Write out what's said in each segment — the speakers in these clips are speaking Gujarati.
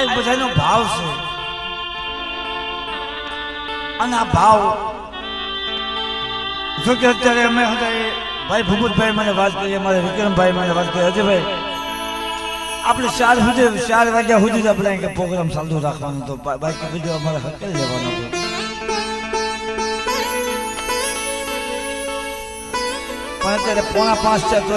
એક બધાનો ભાવ છે અને આ ભાવ જો કે અત્યારે અમે ભાઈ ભૂપતભાઈ મને વાત કરી, અમારે વિક્રમભાઈ મને વાત કરી, અજયભાઈ આપણે 4 વાગ્યા સુધી આપણે કે પ્રોગ્રામ ચાલુ રાખવાનો હતો, બાકી બીજું અમારે હકેલ લેવાનો હતો. પણ અત્યારે 4:45 છે તો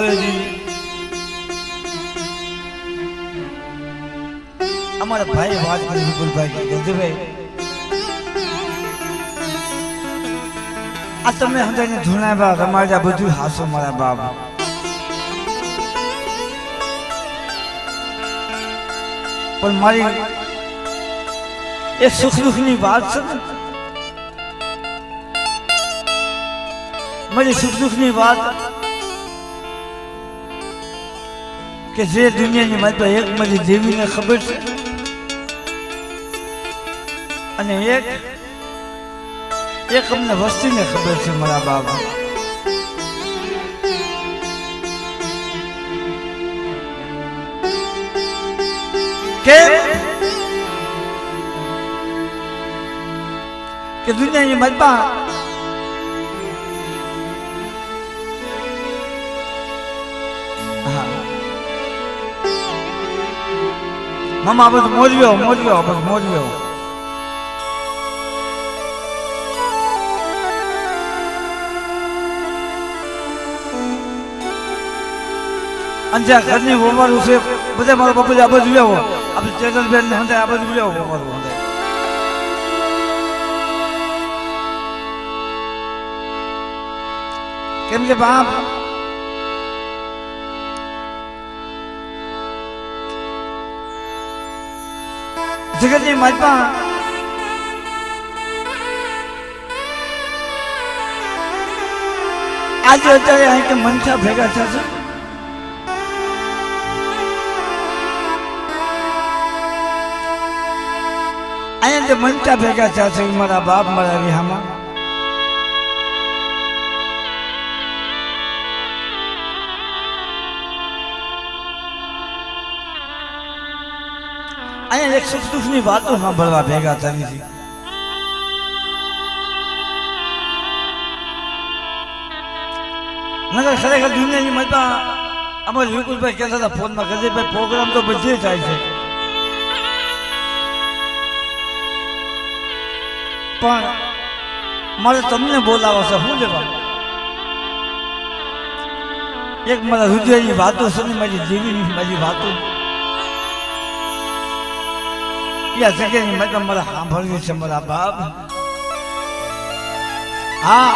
અમારા ભાઈ વાત કરી વિપુલભાઈ કે અજયભાઈ આ તમે હંધાઈને ધૂણાવ્યા રમાડ્યા બધું હાસો મારા બાપ. પણ મારી એક સુખ દુઃખની વાત છે ને, મારી સુખ દુઃખની વાત કે જે દુનિયાની માત્ર એક મારી દેવીને ખબર છે અને એક અમને વસ્તીને ખબર છે મારા બાપ. કેમ કે દુનિયાની મતમાં મામા બધું મોજવ્યો અંજા ઘરની વવારું છે બધા મારા બાપુ આ બધું લેવો, આપણે ચેતનબેન ને આ બધું લેવો વવારું. કેમ કે બાપ જગતની માલમાં આજે અત્યારે અહીં કે મનસા ભેગા થશે, અહીંયા જે મનસા ભેગા થશે મારા બાપ મારા વિહામાં અહીંયા એક સુખ દુઃખની વાતો સાંભળવા ભેગા થઈ છે. નગર ખરેખર દુનિયાની મતમાં અમારે વિપુલભાઈ કહેતા હતા ફોનમાં કે ભાઈ પ્રોગ્રામ તો બધે થાય છે, પણ મારે તમને બોલાવો છે શું લેવા? એક મારા હૃદયની વાતો છે ને મારી દેવીની મારી વાતો જગ્યાની મતલબ મારે સાંભળવી છે મારા બાપ. હા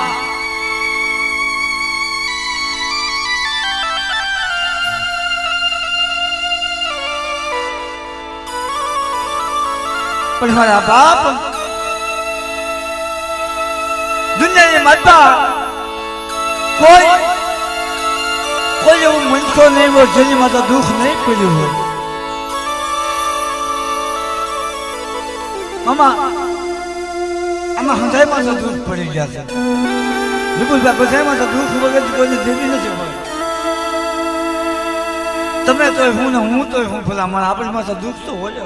પણ મારા બાપ દુનિયાની મતમાં કોઈ એવું મનસો નહીં હોય જેની માતા દુઃખ નહીં પડ્યું હોય. મામા આમાં હંધાઈમાં તો દુઃખ પડી ગયા છે વિપુલભાઈ, બધામાં તો દુઃખ વગર કોઈને દેવી નથી હોય. તમે તોય હું ને હું તોય હું ભલા મને આપણીમાં તો દુઃખ તો હોય.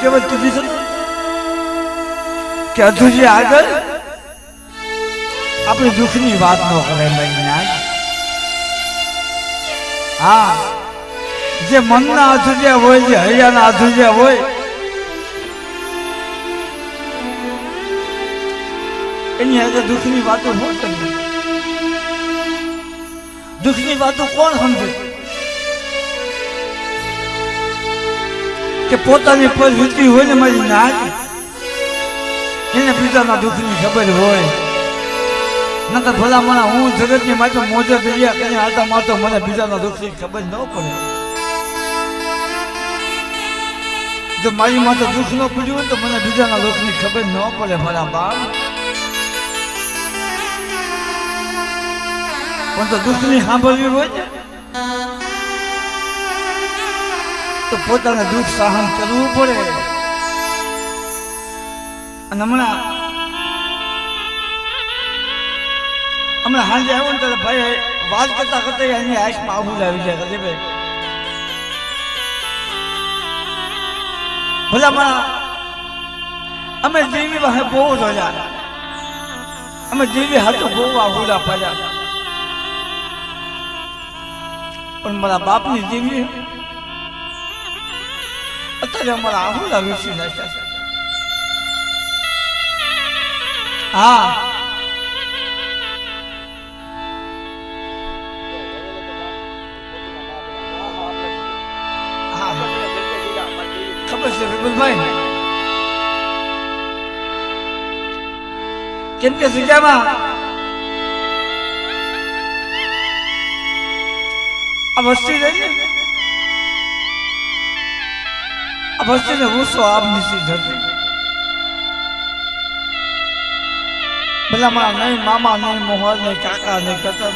કેવત કીધી છે કે અધૂરી આગળ આપણી દુઃખની વાત ન કરે ભાઈ. હા જે મનના અધૂરિયા હોય, જે હૈયાના અધૂરિયા હોય એની આગળ દુઃખની વાતો ન કરે. દુઃખની વાતો કોણ સમજે? કે પોતાની પરિસ્થિતિ હોય ને મારી નાક એને બીજાના દુઃખની ખબર હોય. નકર ભલા મને હું જગતની માત્ર મોજે દરિયા કરીને હાલતા મારતો મને બીજાના દુઃખની ખબર ન પડે. જો મારી માથે દુઃખ ન પડ્યું હોય તો મને બીજાના દુઃખની ખબર ન પડે મારા બાપ. પણ તો દુઃખની સાંભળવી હોય ને તો પોતાને દુઃખ સહન કરવું પડે. અને હમણાં હમણાં સાંજે આવ્યો ને ત્યારે ભાઈ વાત કરતા કરતા એની આંખમાં આહુલ આવી જાય ભાઈ ભલામાં અમે જેવી વાહે બહુ જોયા અમે જેવી હાથો બહુ આહુલા પાડ્યા પણ મારા બાપની જેવી અત્યારે અમારા આહુલા વિશે નાખ્યા છે હા ખબર છે વિપુલભાઈ કેમ કે જગ્યામાં આ વસ્તી રહી આ વસ્તીને ગુસ્સો આપ નીચી ધરતી ભલા મારા નહીં મામા નહીં મોહર નહીં કાકા નહીં કતર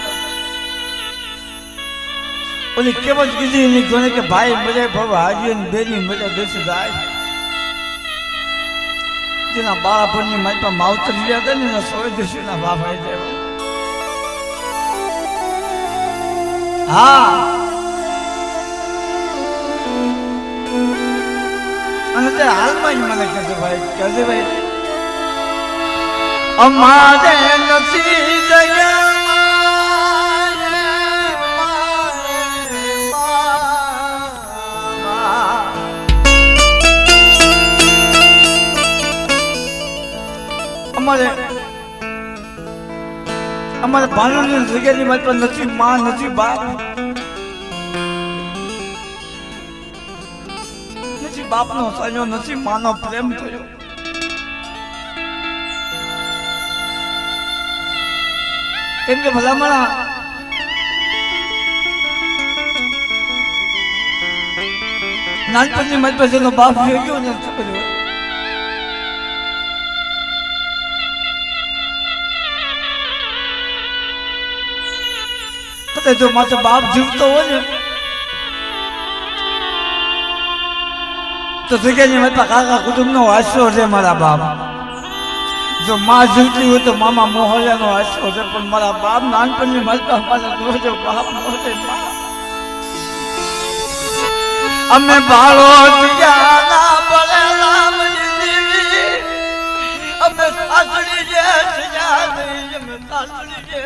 ઓલી કેવત કીધી નહીં ગણે કે ભાઈ મરે ભવ હાજી ને બેની મરે દેશ જાય જેના બાળપણની મારી પાસે માવતર લીધા હતા ને સોય દેશીના બાપ આવી જાય હા અને તે હાલમાં જ મને કહેશે ભાઈ અમારે નથી અમારે ભાણુની જગ્યાની મારી પાસે નથી માં નથી બાપ નથી બાપનો સાજો નથી માનો પ્રેમ થયો કેમ કે ભલામણા નાનપણની મારી પાસે એનો બાપ ગયો ને ખબર હોય જો માથે બાપ જીવતો હોય ને તો જગ્યાની મારી કાકા કુટુંબ નો આશરો છે મારા બાપ જો માં જીવતી હોય તો મામા મોહલ્યા નો આશરો છે પણ મારા બાપ નાનપણની મારી પાસે બાપ નો છે અમે બાળો અમે સાસડી જે અમે સાસડી જે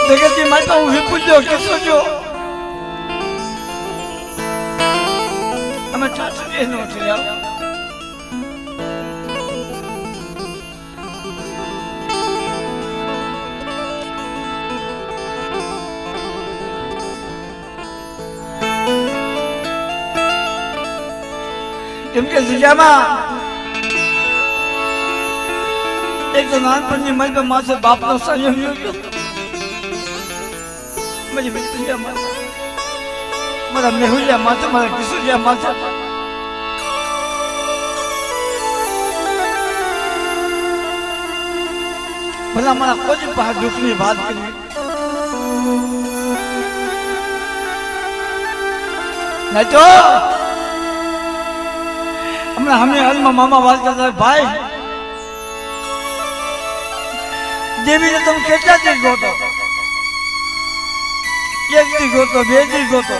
જગતની માતા હું વિપુલ્યો કેસો જો અમે ચાચી નો થયા કેમ કે જગ્યામાં એક તો નાનપણની મારી પાસે માથે બાપનો સંયમ ગયો મારી વિપુલિયા માથે મારા મેહુલિયા માથે મારા કિશોરિયા માથે ભલા મારા કોઈ પાસે દુઃખની વાત કરી નહીં તો હમણાં અમે હાલમાં મામા વાત કરતા ભાઈ દેવીને તમે કેટલા દી ગોતો એક દી ગોતો બે દી ગોતો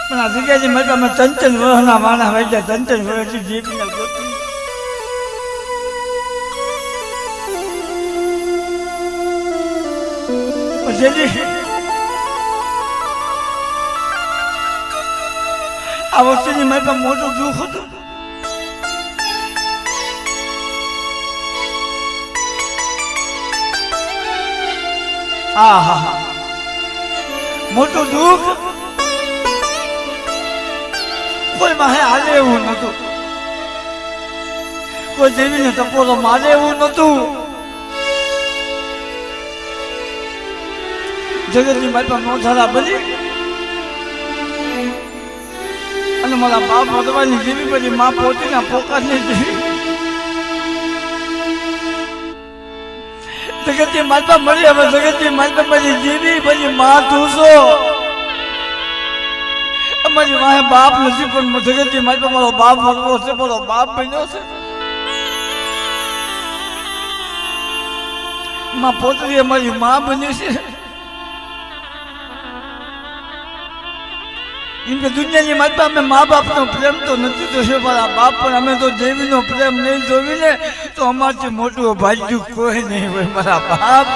પણ આ જગ્યાએ મારી અમે ચંચન વહના માણા વાંચ્યા ચંચન વહ દેવીને ગોતી પછી આ વસ્તુની મારી પાસે મોટું દુઃખ હતું મોટું દુઃખ કોઈ માહે હાલે એવું નતું કોઈ દેવીને ટપોરો મારે એવું નતું જગતની મારી પાસે મોઢારા બની અને મારા બાપ વધવાની જેવી બધી માં પોતીના પોકારની જેવી જગતની માતા મળી હવે જગતની માતા બધી જેવી બધી માં તું છો મારી વાહે બાપ નથી પણ જગતની મારી મારો બાપ ભરવો છે, મારો બાપ બન્યો છે. માં પોતરી અમારી માં બની છે. એમ કે દુનિયાની મારી પાસે અમે મા બાપનો પ્રેમ તો નથી જોયો મારા બાપ, પણ અમે તો દેવીનો પ્રેમ નહીં જોઈને તો અમારથી મોટું ભાગ્યું કોઈ નહીં હોય મારા બાપ.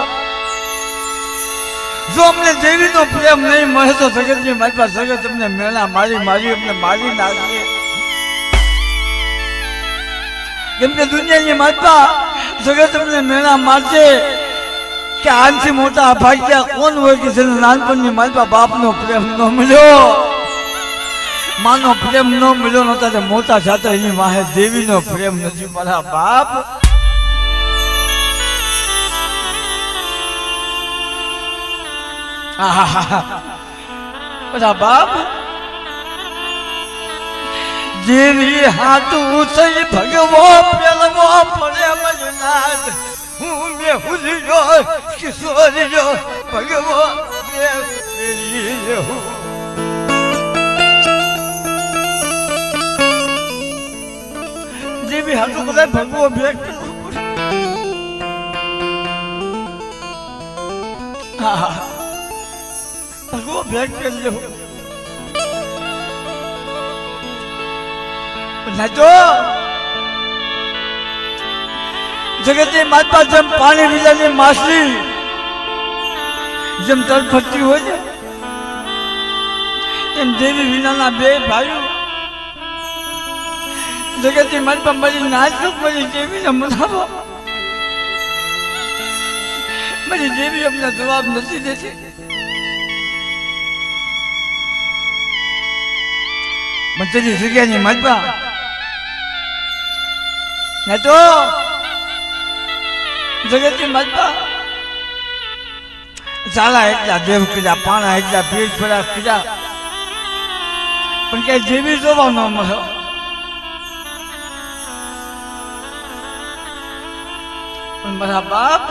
જો અમને દેવીનો પ્રેમ નહીં મળે તો જગતની મારી પાસે જગત અમને મેળા મારી અમને મારી નાખીએ. કેમ કે દુનિયાની મારી પાસે જગત અમને મેળા મારશે કે આનથી મોટા ભાગ્યા કોણ હોય કે જેને નાનપણની મારી પાસે બાપનો પ્રેમ ન મળ્યો, માનો પ્રેમ ન મળ્યો નતા તે મોટા જાતા એની વાહે દેવીનો પ્રેમ નથી મારા બાપ. મારા બાપ દેવી હાથું થઈ ભગવો પેલવો પડે મજનાથ, હું મે હુલ્યો કિશોરીયો ભગવો દેવી હાથું બધા ભગવો ભેગ. ભગવો ભેગ કરી લેવો તો જગતની માતા જેમ પાણી વિલાની માછલી જેમ તડફડતી હોય છે એમ દેવી વિનાના બે ભાઈઓ જગતની માતા મારી નાચ મારી દેવીને મનાવો. મારી દેવી અમને જવાબ નથી દેતી. મંત્રી જગ્યાની માતા ને તો જગતની માતા ઝાલા એટલા દેવ કર્યા, પાણા એટલા પીર ફેરા કર્યા, પણ કઈ દેવી જોવા ન મળ્યો. પણ મારા બાપ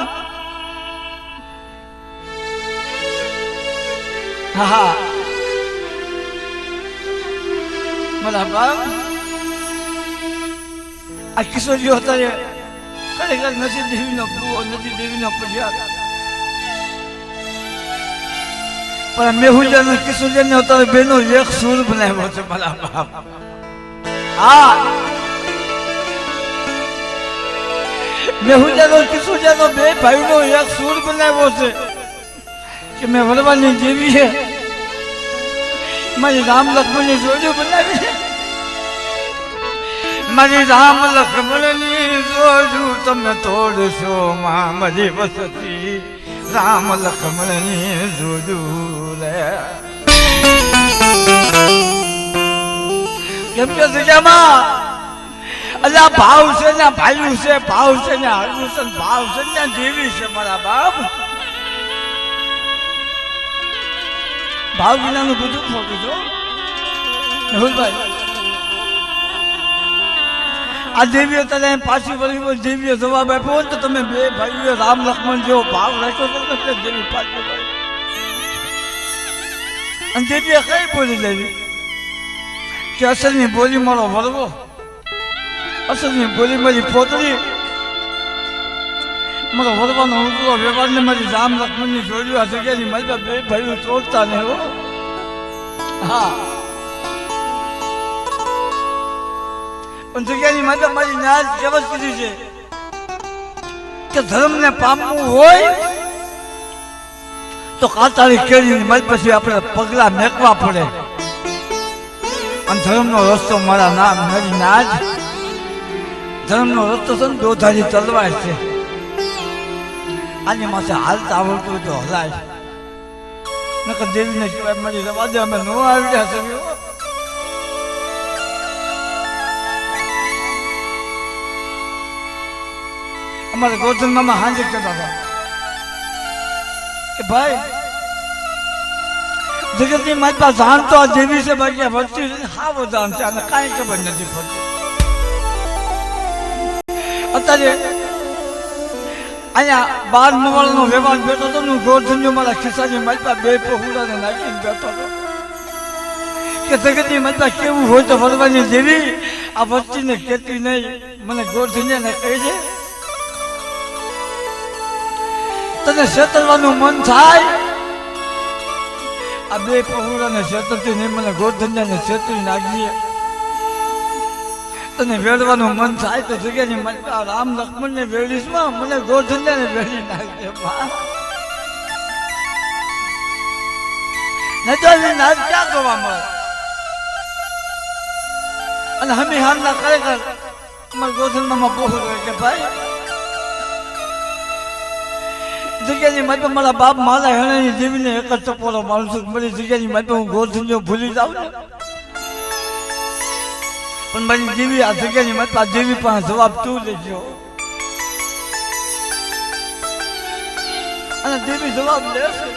હા મારા બાપ આ કિશોરીઓ અત્યારે ખરેખર નથી દેવીનો પૂરો, નથી દેવીનો પર્યાદ, પણ મેહુલિયા અને કિશોરીને અત્યારે બેનો એક સૂર બનાવ્યો છે મારા બાપ. હા મેહુલિયાનો કિશોરીનો બે ભાઈનો એક સૂર બનાવ્યો છે કે મેં વરવાની દેવી છે, મારી રામ લક્ષ્મણની જોડીઓ બનાવી છે. મારી રામ લક્ષ્મણની જોડું તમે તોડશો માં મારી વસતી, રામ લક્ષ્મણની જોડું રે. કેમ કે જગ્યામાં અલા ભાવ છે ને ભાઈ છે, ભાવ છે ને હારું છે, ભાવ છે ને દેવી છે મારા બાપ. ભાવ વિનાનું બધું ખોટું છો મેહુલભાઈ. આ દેવીએ તને પાછી વળી દેવીએ જવાબ આપ્યો તો તમે બે ભાઈઓ રામ લક્ષ્મણ જેવો ભાવ રાખ્યો તો દેવી પાછી વળી. અને દેવીએ કઈ બોલી દેવી કે અસલની બોલી મારો વરવો, અસલની બોલી મારી પોતરી, મારો વરવાનો ઉતરો વ્યવહાર ને મારી રામ લક્ષ્મણની જોડ્યું આ જગ્યાની મારી બે ભાઈઓ તોડતા ને હો. હા પણ જગ્યાની માતા મારી નાજ કેવત કીધી છે કે ધર્મને પામવું હોય તો કાતાળી કેળીની મારી પછી આપણે પગલા મેકવા પડે. અને ધર્મનો રસ્તો મારા નામ મારી નાજ, ધર્મનો રસ્તો છે ને દોધારી તલવાર છે. આની માથે હાલતા આવડતું તો હલાય નકર દેવીને કહેવાય મારી રવા દે, અમે ન આવ્યા છે. અમારે ગોધન મામા હાજર કરતા હતા કે ભાઈ જગતની માતા જાણ તો આ દેવી છે, બાકી ભરતી હાવ જાણ છે, અને કાંઈ ખબર નથી પડતી. અત્યારે અહીંયા 12 નવાળનો વ્યવહાર બેઠો હતો ને ગોરધન્યો મારા ખિસ્સાની મારી પાસે બે પહોળાને નાખીને બેઠો હતો કે જગતની મતલબ કેવું હોય તો વરવાની દેવી આ વસ્તીને કેતી નહીં મને ગોરધનિયાને કહી દે તને છેતરવાનું મન થાય આ બે પહોળાને છેતરતી નહીં મને ગોરધનિયાને છેતરી નાખીએ તને વેડવાનું મન થાય તો જગ્યાની મતલબ રામ લક્ષ્મણને વેડીશમાં મને ગોરધનિયાને વેડી નાખજે બા નહીં તો એની નાચ ક્યાં જોવા મળે અને હમી હાલના ખરેખર અમારા ગોધનમાં બહુ હોય કે ભાઈ જગ્યાની માટે મારા બાપ મારા હેણાની દેવીને એક જ ટપોરો મારું છું મારી જગ્યાની માટે હું ગોધનીઓ ભૂલી જાઉં ને પણ મારી દેવી આ જગ્યાની માટે આ દેવી પાસે જવાબ તું લેજો અને દેવી જવાબ લેશે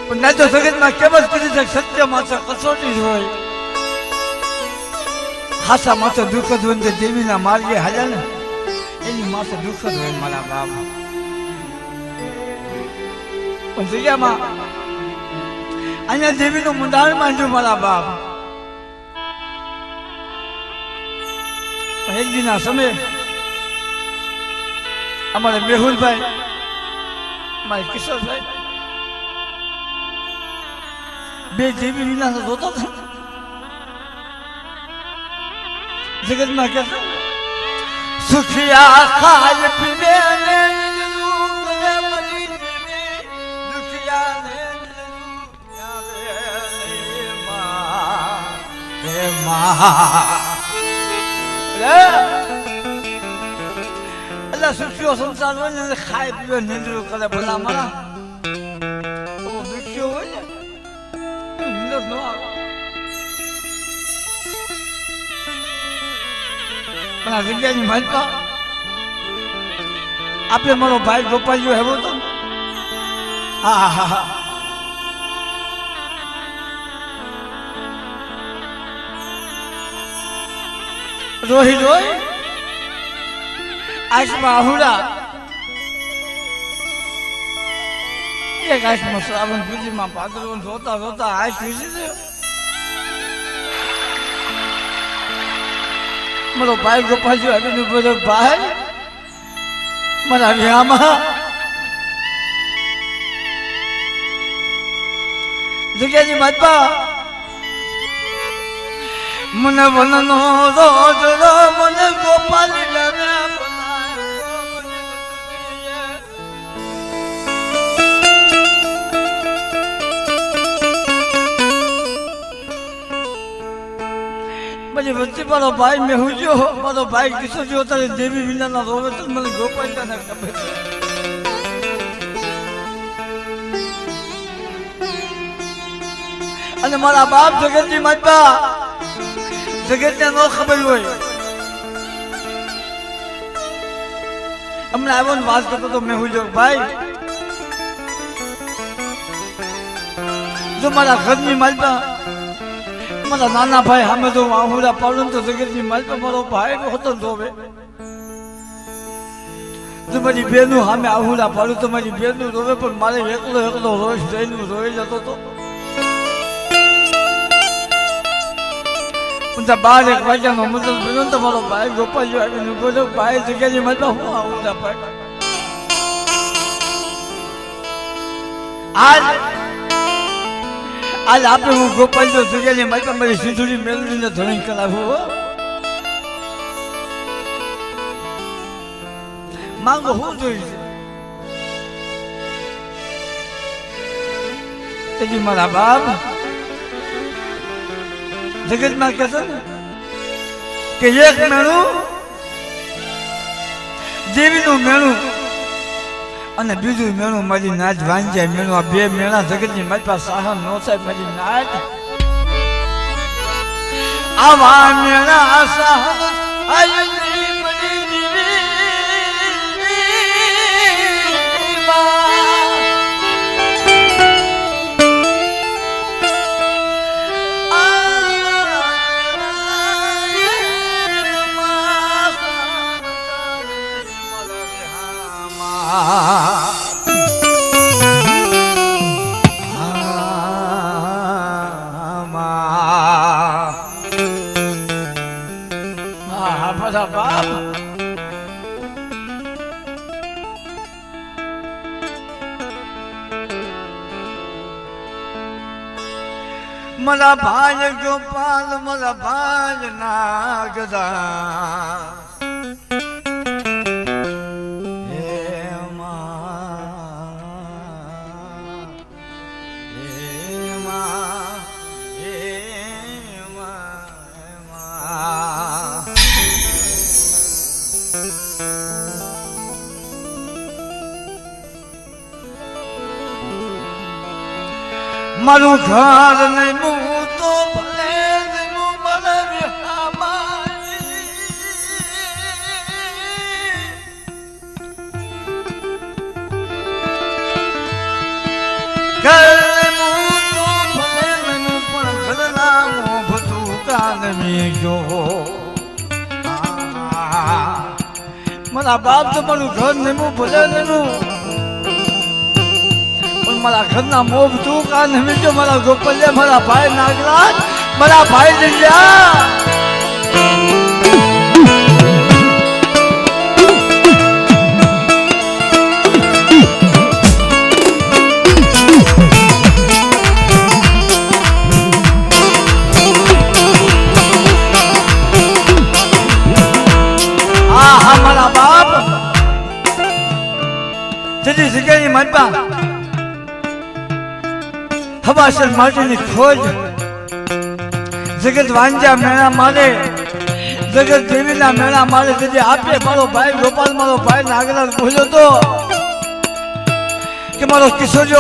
પણ ના તો જગતમાં કેમ જ કરી છે સત્ય માત્ર કસોટી જ હોય હાસા માત્ર દુઃખ જ હોય દેવીના માર્ગે હાલ્યા ને એની માથે દુઃખ જ હોય મારા બાપ પણ જગ્યામાં અહીંયા દેવીનું મુંડાણ માંડ્યું મારા બાપ એક દિનના સમય અમારે મેહુલભાઈ મારે કિશોરભાઈ બે દેવી વિના જોતા હતા જગતમાં કે સુખિયા ખાય પીવે ને દુખિયા ને એટલે સુખિયો સંસાર હોય ને ખાય પીવે નિંદ્રું કરે ભલા મારા દુખ્યો હોય ને નિંદર ન આવે પણ આ જગ્યાની મહત્વ આપણે મારો ભાઈ ગોપાલ્યો હેવો તો હા હા હા રોહી રોય આંખમાં આહુડા એક આંખમાં શ્રાવણ પૂજીમાં ભાદરવો જોતા જોતા આંખ વિસી ગયો મારો ભાઈ ગોપાલજી હરીનું બોલો ભાઈ મારા વ્યામાં જગ્યાની માતા મને વનનો રોજડો મને ગોપાલી પછી વચ્ચે મારો ભાઈ મેહુજો મારો ભાઈ કિશોરજી તારે દેવી વિનાના રોવે તો મને ગોપાલને ખબર અને મારા બાપ જગતની માતા જગતને ન ખબર હોય હમણાં આવ્યો ને વાત કરતો તો મેહુજો ભાઈ જો મારા ઘરની માતા મારા નાના ભાઈ સામે તો આહુડા પાડું તો જગતની માતા મારો ભાઈ હોતો જોવે જો મારી બેનું સામે આહુડા પાડું તો મારી બેનું રોવે પણ મારે એકલો એકલો રોજ જઈને રોઈ જતો હતો પણ 12 વાગ્યાનો મુદત બન્યો તો મારો ભાઈ ગોપાલ આવીને બોલ્યો ભાઈ જગ્યાની માતા હું આહુડા પાડ આજ આપણે હું ગોપાલ જગ્યાની માતા મારી સિંધુડી મેલડીને ધણી કરાવું માંગો હું જોઈ છે મારા બાપ જગતમાં કહે ને કે એક મેણું દેવીનું મેણું અને બીજું મેણું મારી નાચ વાંજાય મેણું આ બે મેણા જગતની મારી પાસે સહન ન થાય મારી નાચ આવા મેણા સહન मला भाई गोपाल मला भाई नागदा મારું ઘર નહીં હું તો ભલે હું મને ઘર હું તો ભલે હું પણ ઘરના મોભતું કાન મીજો મારા બાપ તો મારું ઘર નહીં હું ભલે નહીં मारा घरना मोह तू का नहीं जो मारा गोपाल मारा भाई नागराज मारा भाई लिया हमारा बाप जल्दी से कहीं मत बा हवासल माटी ने खोज जगत वांजा मेरा मारे जगत देवी ना मेरा मारे जजे आपे मारो भाई गोपाल मारो भाई नागराज बोलो तो कि मारो किशोर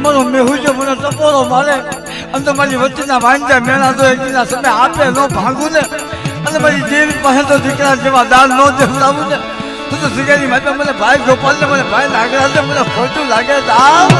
मारो मेहू जो मनो टपोरो मारे हम तो मारी वच्चे ना वांजा मेरा तो एक दिन समय आपे नो भागू ने अने मारी देवी पासे तो दीकरा जेवा दान नो देवताऊ ने तो सिगेरी मत મને ભાઈ ગોપાલ ને મને ભાઈ નાગરાજ ને મને ખોટું લાગે દાવ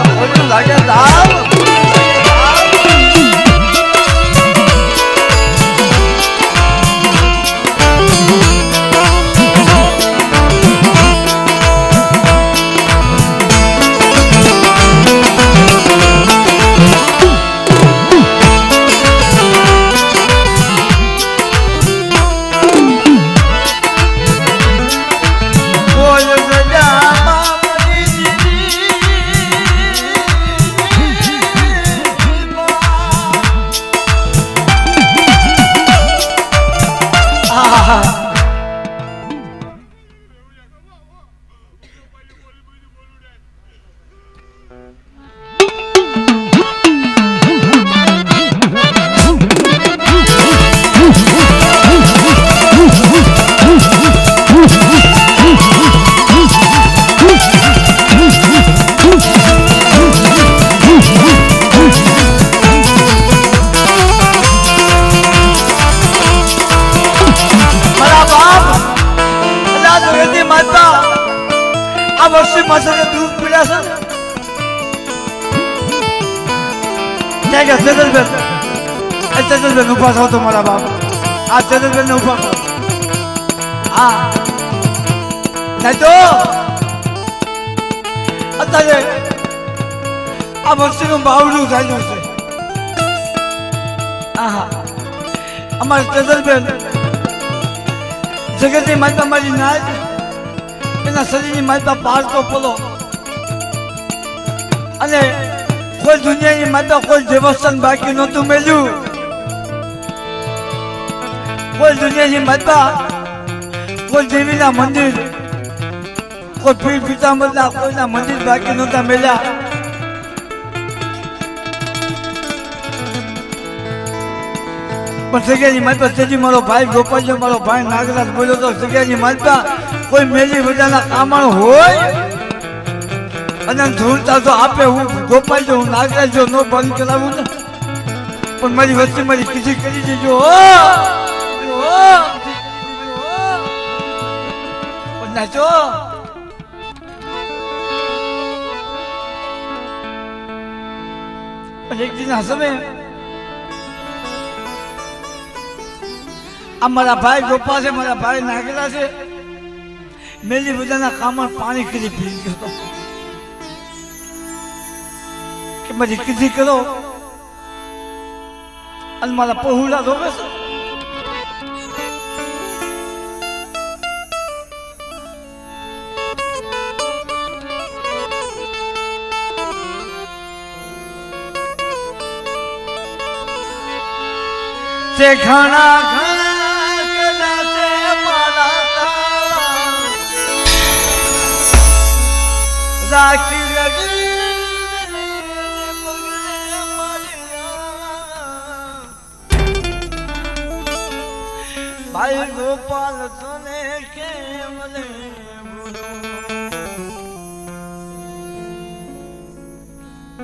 उपास हो तुम्हारा बाप आज चंद्र ने उपास हो नहीं तो अतः अब वर्षी को बावड़ू जाइयो से हमारे चंद्र बेन जगत की माता हमारी नाच इना शरीर की माता पार तो पलो अने कोई दुनिया की माता कोई देवस्थान बाकी न तो मेलू कोई दुनिया की माता कोई देवी ना मंदिर कोई पीर पीताम्बर ना कोई ना मंदिर बाकी नता मेला पर सगेनी माता तेजी मारो भाई गोपाल जो मारो भाई नागराज बोलो तो सगेनी माता कोई मेली बजाना कामण होय अनंत ढूंढता तो आपे हूँ गोपाल जो नागराज जो नो बंद करावू ने पर मारी वस्ती मारी किसी करी दीजो नाचो एक दिन हसमे अब मारा भाई गोपाल से मारा भाई नागराज से मेली बजाना कामण पानी के लिए पी गयो कि मरी किसी करो अन मारा पहुला रोवे से તે ઘણા ઘણા કદાચે મારા તારા રાખી લગી ભાઈ ગોપાલ તને કેમ લે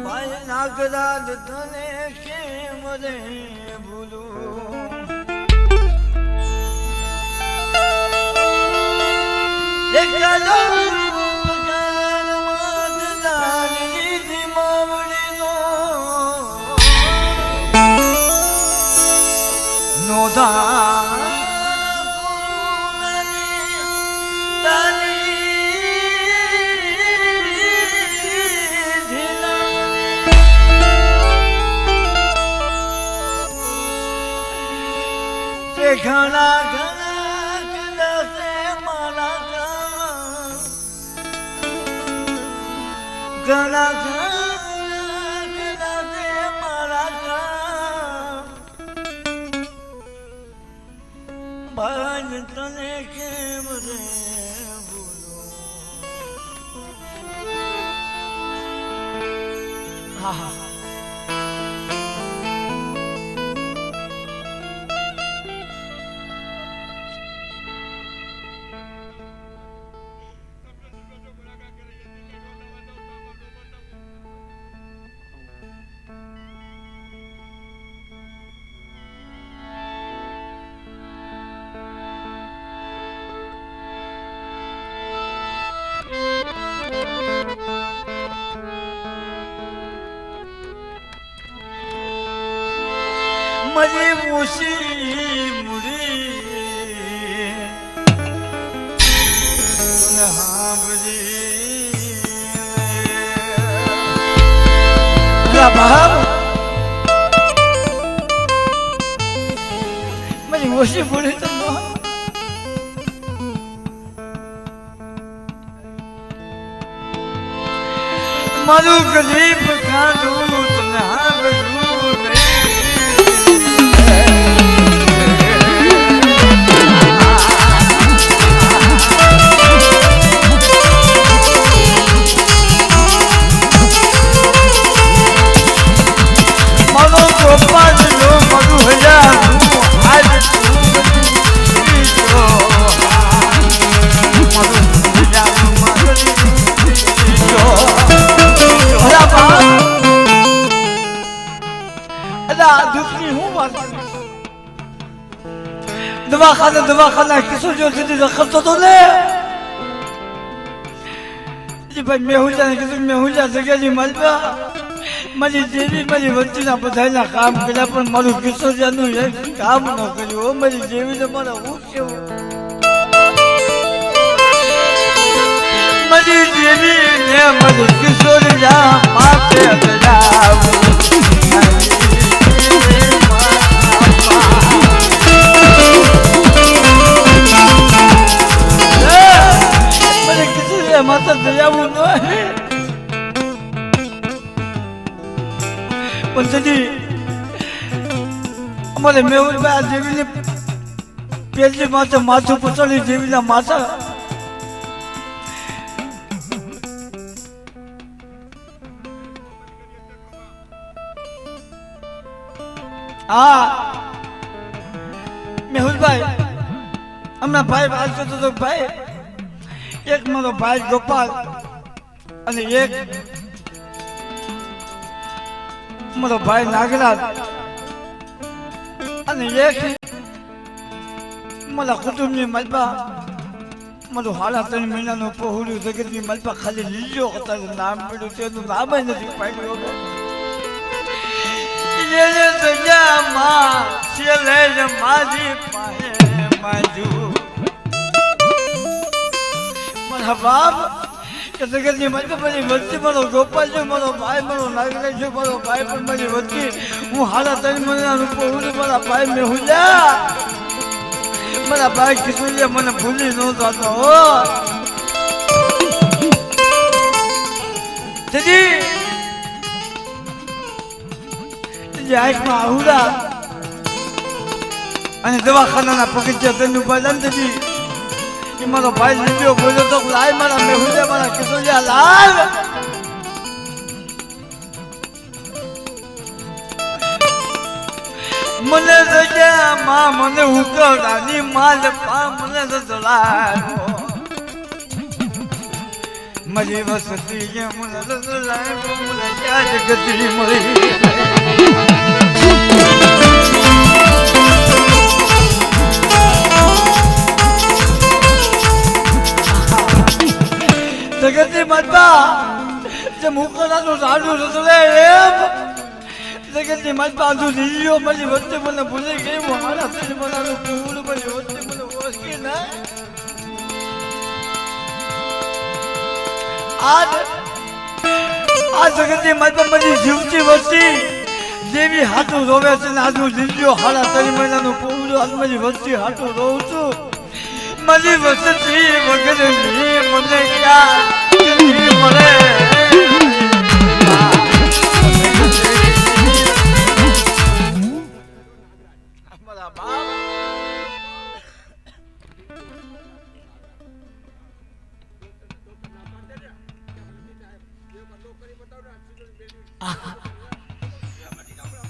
ભાઈ નાગરાજ તને કેમ રે ભૂલું એક ઘણા ઘણા કદાચે મારા ઘણા ઘણા કદાચે મારા ભાઈ તને કેમ રે ભૂલો હા હા મરી મુસી મુરી ભાવ મરી મુસી મુરી તો મારું ગરીબ કાઢું તને હાંભળું दवाखाना किसो जो सीधी रखता तो ले जी भाई मैं हो जाने किसी में हो जा सके जी मलबा मरी देवी मरी बच्ची ना बधाई ना काम किया पर मारू किसो जानू ये काम ना करियो मरी देवी ने मारा वो क्यों मरी देवी ने मरी किसो जा माथे जाओ माता दयावू न है पंचजी हमारे मेहुल भाई देवी ने पहली माता माथु पचड़ी देवी ना माता हाँ मेहुल भाई हमारा भाई बात करते तो भाई एक मारो भाई गोपाल અને એક મારો ભાઈ નાગરાજ અને એક મારા કુટુંબની મલબા મારું હાલા 3 મહિનાનું પહોળું જગતની મલબા ખાલી લીલો હતા નામ પડ્યું તેનું નામ જ નથી પાડ્યું એને દુનિયામાં છેલ્લે મારી પાસે માજુ बाप जगत मत मेरी बच्ची मरो गोपाल जो मरो भाई मरो नागराज जो मरो भाई पर मेरी बच्ची हूँ हारा 3 महीना पहुँच मारा भाई में हो जा मेरा भाई किसी मैंने भूली न जाता हो आँख में आहूरा અને દવાખાનાના પગથિયા તેનું બદલતી એ મારો ભાઈ લીધો બોલ્યો તો લાય મારા મેહુલિયા મારા કિશોરિયા લાલ મને જગ્યા માં મને ઉકળાની માલ પા મને જલાયો મારી વસતી જે મને જલાયો મને ક્યાં જગતી મળી જગતી માતા જે મુકળાનું રાડું રસલે એમ જગતની માતા આધુ લીલીઓ મારી વચ્ચે મને ભૂલી ગઈ મારા તેલ બનાનું પૂરું મારી વચ્ચે મને ઓળખી ના આ જગતની માતા મારી જીવતી વસ્તી જેવી હાથું રોવે છે ને આધુ લીલીઓ હાડા 3 મહિનાનું પૂરું આજ મારી વસ્તી હાથું રોઉં છું મારી વસ્તી વગર મને ક્યાં મળે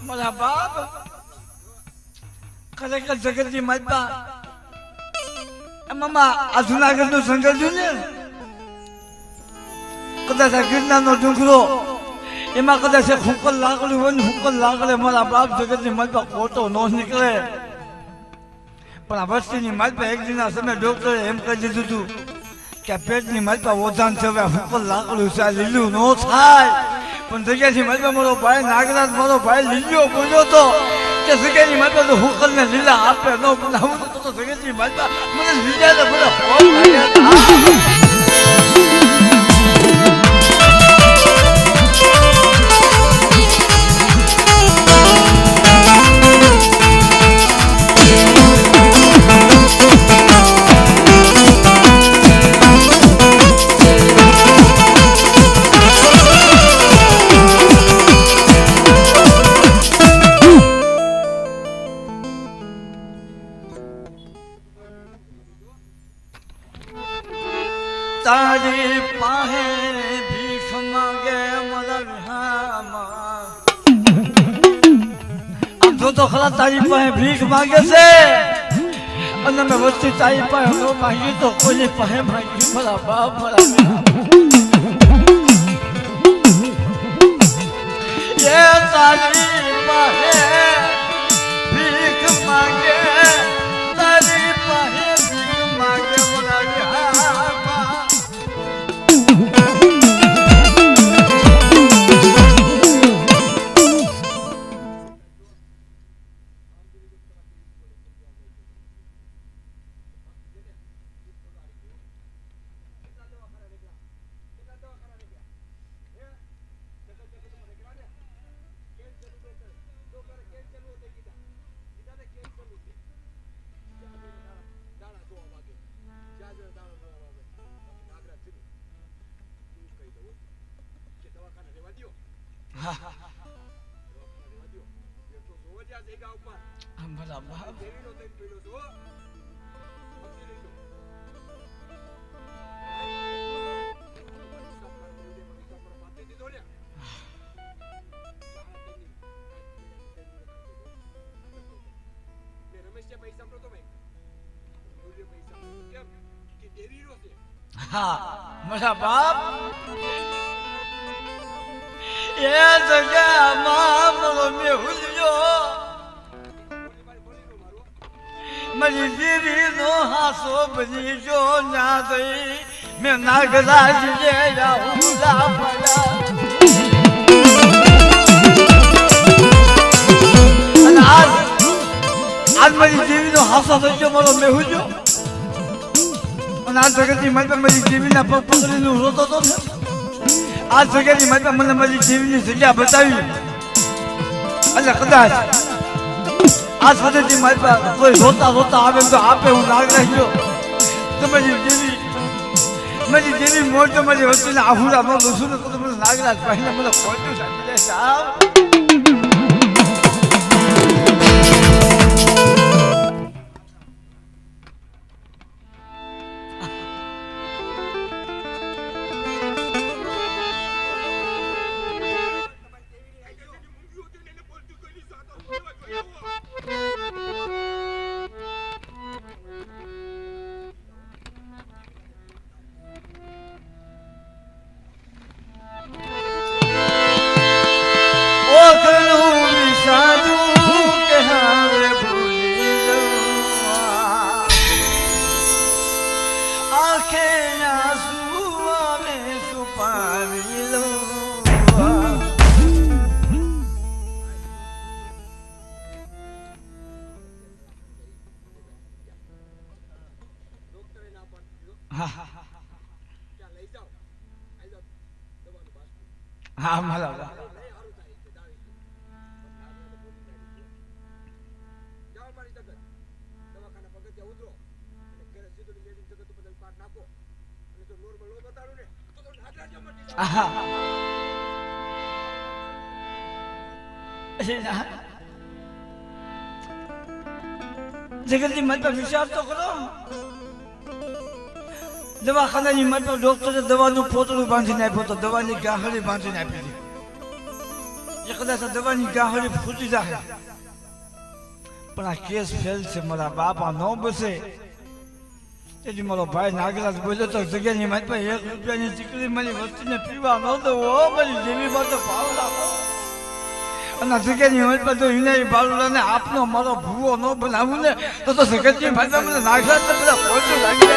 મારા બાપ ખરેખર જગતની માતા મામા આ જુનાગઢ નું જંગલ જોયું ને કદાચ આ ગિરનારનો ડુંગરો એમાં કદાચ હુકલ લાકડું હોય ને હુકલ લાકડે મારા બાપ જગતની માતા ખોટો ન નીકળે પણ આ વસ્તીની માતા એક દિનના સમય ડોક્ટરે એમ કહી દીધું હતું કે પેટની માતા ઓધાન છે હવે હુકલ લાકડું છે લીલું ન થાય પણ જગ્યાથી માતા મારો ભાઈ નાગરાજ મારો ભાઈ લીલીઓ બોલ્યો તો કે જગ્યાની માતા તો હુકલ ને લીલા આપે ન બનાવું તો જગ્યાની માતા મને લીલા ને બોલે તારી પાસે ભીખ માંગે મારા વિહામાં આમ જો તો ખરા તારી પાસે ભીખ માંગે છે અને મેં વસ્તી તારી પાસે ન માંગી તો કોઈની પાસે માંગી મારા બાપ મારા એ તારી પાસે ભીખ માંગે તારી પાસે ભીખ માંગે મારા વિહામાં મારા બાપ એ જગ્યામાં મારો મેહુલિયો મારી દીવીનો હાસો બની જો ના દઈ મેં નાગરાજ જે રાહુલા પડ્યા અને આજ મારી દીવીનો હાસો થઈ ગયો મારો મેહુલિયો અને આ જગતની માતા મારી દેવીના પગ પકડીને રોતો હતો ને આ જગતની માતા મને મારી દેવીની જગ્યા બતાવી એટલે કદાચ આ સ્વદેશની માતા કોઈ રોતા રોતા આવે તો આપે હું નાગરાજ ગયો તો મારી દેવી મોર તો મારી વસ્તીને આહુડા માં લૂસું ને તો મને નાગરાજ ભાઈને મને ખોટું સાચી જાય સાહેબ હા મારા બા જગતની મત પર વિચાર તો કરો. દવાખાનાની મત પર ડોક્ટરે દવાનું પોતળું બાંધીને આપ્યો તો દવાની ગાંહડી બાંધીને આપી દીધી. કદાચ દવાની ગાંહડી ફૂટી જાય પણ આ કેસ ફેલ છે. મારા બાપા ન બસે. તેથી મારો ભાઈ નાગરાજ બોલ્યો તો જગ્યાની મત પર 1 રૂપિયાની ચીકડી મળી વસ્તીને પીવા ન દો. મારી જેવી બાતો ભાવ લાવો અને જગ્યાની મત પર તો વિનાય બાળુડાને આપનો મારો ભૂવો ન બનાવું ને તો જગતની મત પર મને નાગરાજ ને બધા પહોંચું લાગી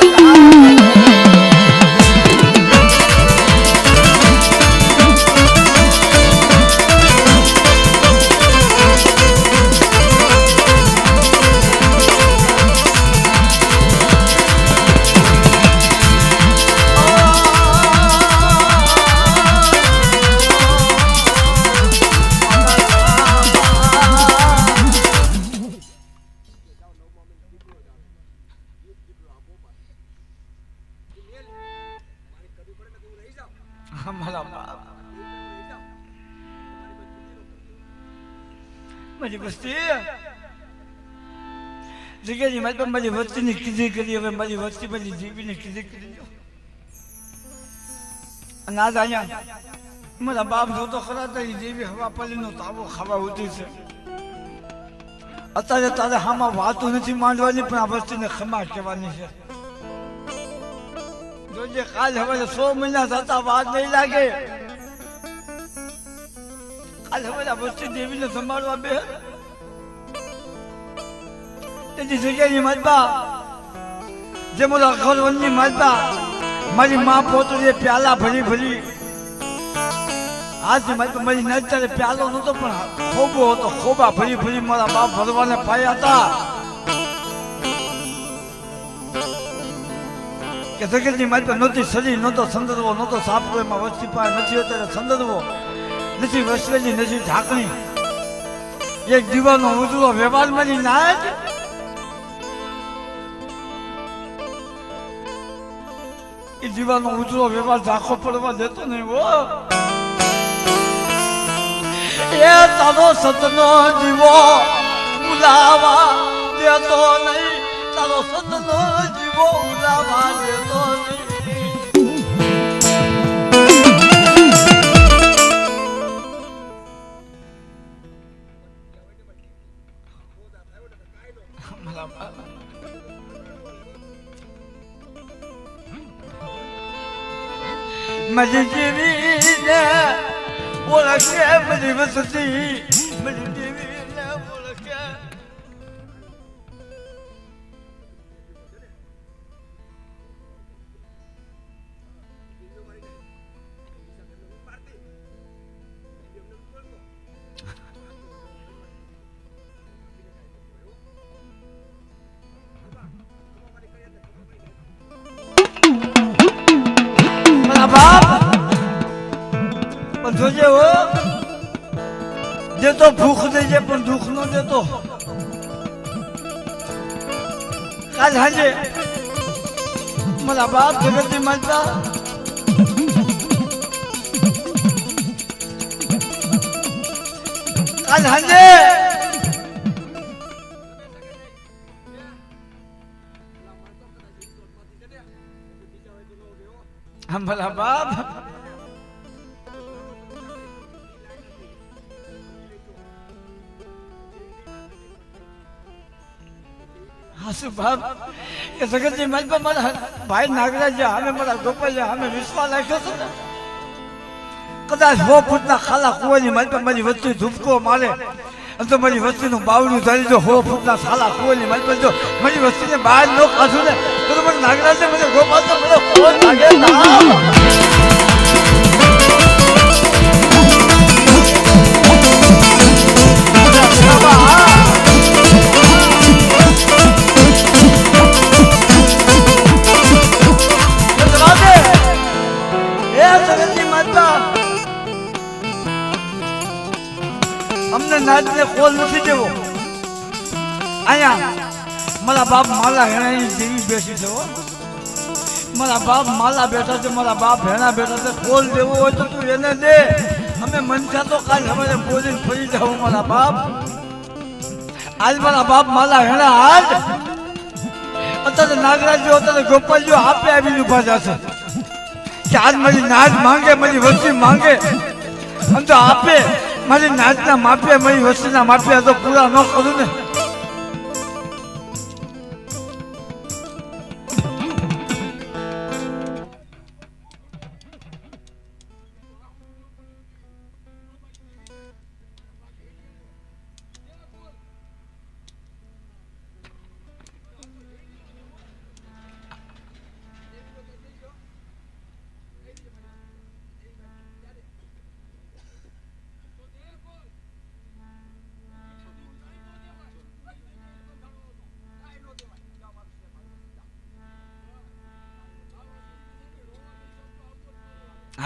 મારી વસ્તી જગ્યાની મારી પર મારી વસ્તીની કીધી કરી. હવે મારી વસ્તી મારી જીવીને કીધી કરી. અને આજ અહીંયા મારા બાપ જોતો ખરા તારી જેવી હવા પાલીનો તાવો ખાવા ઉઠી છે. અત્યારે તારે હામાં વાતું નથી માંડવાની પણ આ વસ્તીને ખમા કહેવાની છે. જોજે કાલ હવે 100 મહિના થતા વાત નહીં લાગે. કાલ હવે આ વસ્તી દેવીને સંભાળવા બે તેની જગ્યાની માલપા જે મોલા અખરવનની માલપા મારી મા પોતરીએ પ્યાલા ભરી ભરી આજની માલપા મારી નજરે પ્યાલો નહોતો પણ ખોબો હતો. ખોબા ભરી ભરી મારા બાપ ભરવાને પાયા હતા કે જગતની માલપા નહોતી શરીર નહોતો સંદર્ભો નહોતો સાપરો. એમાં વસ્તી પાસે નથી અત્યારે સંદર્ભો નથી વસવેલી નથી ઢાંકણી. એક દીવાનો ઉજળો વ્યવહાર મારી ના જ એ દીવાનો ઉજળો વ્યવહાર ઝાંખો પડવા દેતો નહીં. હો એ તારો સતનો દીવો ઉલાવા દેતો નહીં. તારો સતનો દીવો ઉલાવા દેતો નહીં. મારી દેવીને ઓળખે મારી વસતી. મારી દેવીને ઓળખે જોજે હો દેતો ભૂખ દેજે પણ દુઃખ ન દેતો. કાલ હાજે મારા બાપ જગતની માતા કાલ હાજે મારા બાપ હાસુ બાપ એ જગતની માલપા મારા ભાઈ નાગરાજ અમે મારા ગોપાલ અમે વિશ્વાસ રાખ્યો હતો ને. કદાચ 100 ફૂટના ખાલા કુવાની માલપા મારી વસ્તુ ધૂપકો મારે અને તો મારી વસ્તીનું બાવડું ધારી જો 100 ફૂટના ખાલા કુવાની માલપા જો મારી વસ્તીને બહાર ન કાઢું ને તો મને નાગરાજે મને ગોપાલ તો મને ફોન લાગે ના. અમને નાચને કોલ નથી દેવો. અહીંયા મારા બાપ માલા હેણાની જેવી બેસી છે. મારા બાપ માલા બેઠા છે, મારા બાપ હેણા બેઠા છે. કોલ દેવો હોય તો તું એને દે. અમે મનસા તો કાલ અમારે બોલીને ફરી જાવ. મારા બાપ આજ મારા બાપ માલા હેણા આજ અત્યારે નાગરાજો અત્યારે ગોપાલજીઓ આપે આવીને ઉભા જશે કે આજ મારી નાચ માંગે, મારી વસ્તી માંગે અને તો આપે. મારી નાચના માપે, મારી વસ્તીના માપે તો પૂરા ન કરું ને.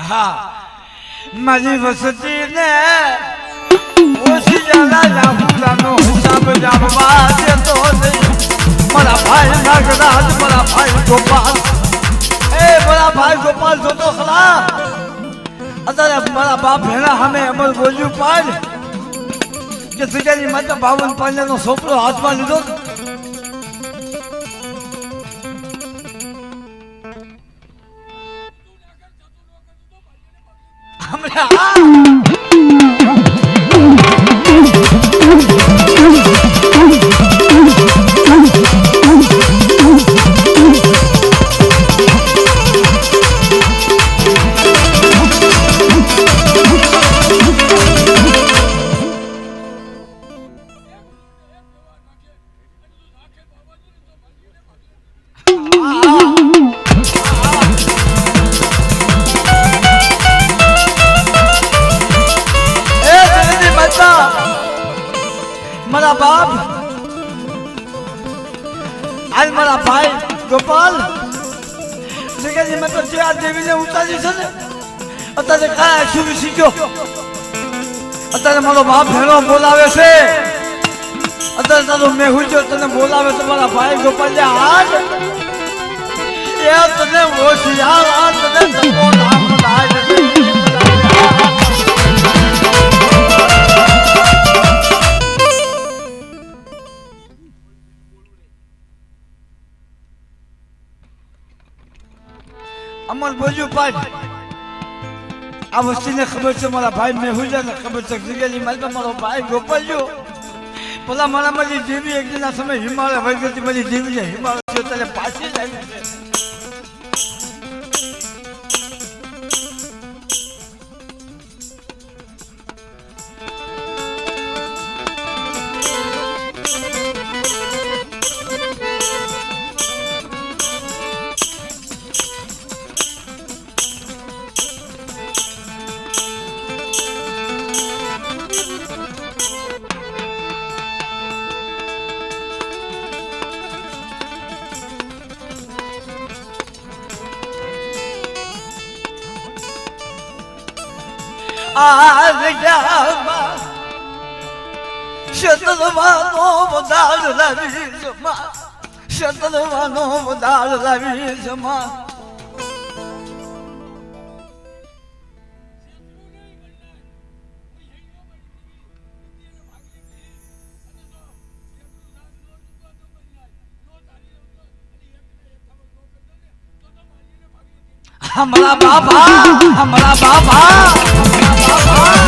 હા મારી વસતી ને ઓછી જાલા જાફુલાનો હિસાબ જામવા દેતો નહીં. મારા ભાઈ નાગરાજ, મારા ભાઈ ગોપાલ, મારા ભાઈ ગોપાલ જોતો ખરા. અત્યારે મારા બાપ ભેણા સામે અમર બોલ્યું પાડ કે સુજાની માતા 52 પાંજાનો છોકરો હાથમાં લીધો. મારા બાપ આજ મારા ભાઈ ગોપાલ જગ્યાની મતલબ જે આ દેવીને ઉતારી છે ને અત્યારે કાંઈ શું શીખ્યો. અત્યારે મારો બાપ ભેણો બોલાવે છે. અત્યારે તારું મેહુજો તને બોલાવે છે. મારા ભાઈ ગોપાલ આજ એ તને હોશિયાર આ તને ધક્કો નામ લાય અમર બોલ્યું પાડ. આ વસ્તીને ખબર છે, મારા ભાઈ મેહુજાને ખબર છે. જગ્યાની માલમાં મારો ભાઈ ગોપાલ્યો પેલા મારા મારી દેવી એક દિનના સમય હિમાલય વહી ગઈ. મારી દેવી હિમાલય ત્યારે પાછી જ આવી છે. શતરવાનો વધાર લાવી જમા, શતરવાનો વધાર લાવી જમા. हमारा बाबा, हमारा बाबा, हमारा बाबा.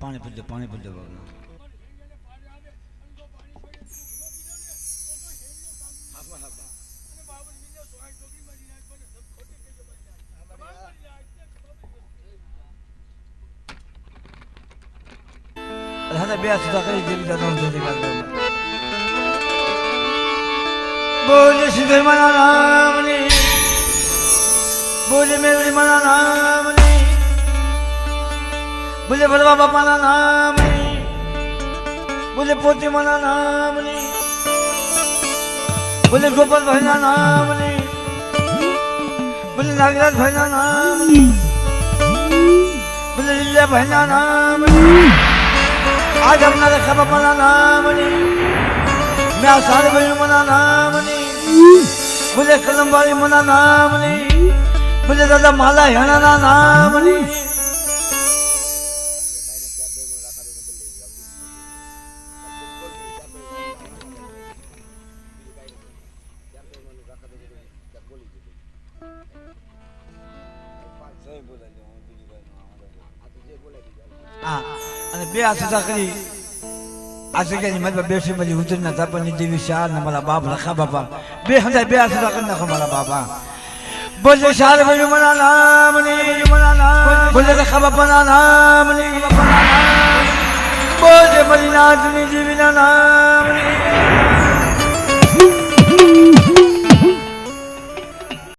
पानी पीते હંદે બે સુધા કરી જેવી દાદા જોજે કાઢો બોલે સિદ્ધ માના નામની બોલે મેરી માના નામની બોલે ભરવા બાપાના નામની બોલે પોતી માના નામની બોલે ગોપાલ ભાઈના નામની બોલે નાગરાજ ભાઈના નામની બોલે લીલા ભાઈના નામની આજ આપના રખા બાપાના નામની મેં આ સારે ભાઈ મના નામની બોલે કલમવાળી મના નામની બોલે દાદા માલા હેણાના નામની અને બે આ સુધા કરી આ જગ્યાની મારી બેસી મારી ઉતરીના તાપણની જેવી શાર ને મારા બાપ લખા બાપા બે હંધાય બે આ સુધા કરી નાખો મારા બાપા બોલે શાર ભાઈ મના નામની બોલે લખા બાપાના નામની બોલે મારી નાથની જીવીના નામની